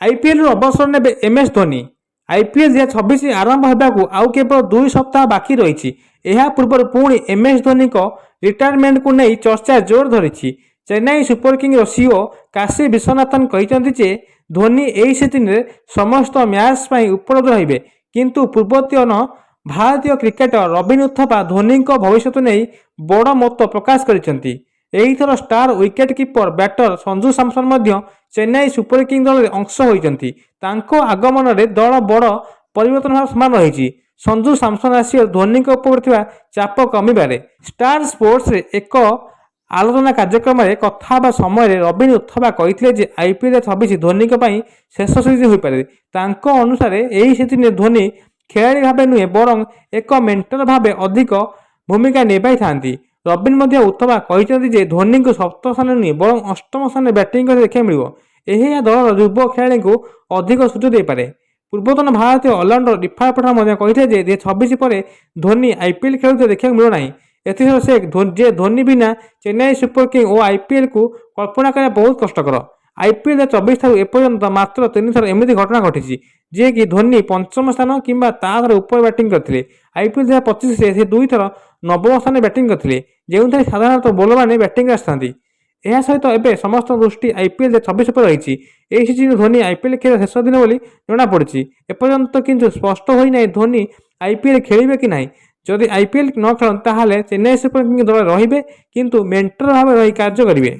IPL अवसर ने MS Dhoni. IPL 2026 आरंभ होगा आउ केवल 2 सप्ताह बाकी रही। यह पूर्व पुणी एमएस धोनी रिटायरमेंट को नहीं चर्चा जोर धरी। Chennai super kings CEO Kashi Vishwanathan कहते धोनी यही सीजन में समस्त मैच उपलब्ध रहिबे, किंतु पूर्वतन भारतीय क्रिकेटर रविन उथप्पा धोनी भविष्य नहीं बड़ मत प्रकाश करछंती। एही थर star wicket keeper batter Sanju Samson मध्य चेन्नई सुपर किंग्स दल में अंश होइछंती। तांको आगमन में दल बड़ परिवर्तन होवार समान रही। संजू सैमसन आसिया धोनी उपर चाप कमिबारे स्टार स्पोर्ट्स रे एक आलोचना कार्यक्रम में कथा समय रविन उथप्पा कहते आईपीएल 26 धोनी शेष सीजन हो पारे। अनुसार यही सीजन में धोनी खेलाड़ी भाव नुहे बरं एक मेंटर भाव अधिक भूमिका निभाई था। रविन उथप्पा कहते धोनी को सप्तम स्थान नुहे बरं अष्टम स्थान बैटिंग देखा मिले। यह दल युव खेलाड़ी को अधिक सुযোগ दे पारे। पूर्वतन भारतीय अलराउंडर इरफान पठान कहते 26 पर धोनी आईपीएल खेलुते देखा मिलूना। एथर से धोनी बिना चेन्नई सुपर किंग और आईपीएल को कल्पना करना बहुत कष्टकर। आईपीएल 24 ठार एपर्यंत मात्र 3 थर एमती घटना घटी जे कि धोनी पंचम स्थान किंबा तार ऊपर बैटिंग करते। आईपीएल 2025 से 2 थर नवम स्थान बैटिंग करते, जो साधारणतः बोलर मैंने बैटिंग आसती। यह सहित एवं समस्त दृष्टि आईपीएल 26 पर रही। यही सीजन धोनी आईपीएल खेल शेष दिन बोली जमापड़ी। एपर्यंत किंतु स्पष्ट होना धोनी आईपीएल खेलिबे कि नहीं। जदि आईपीएल न खेलन ताहले चेन्नई सुपर किंग्स दल रहिबे, किंतु मेंटर भाव रही कार्य करिवे।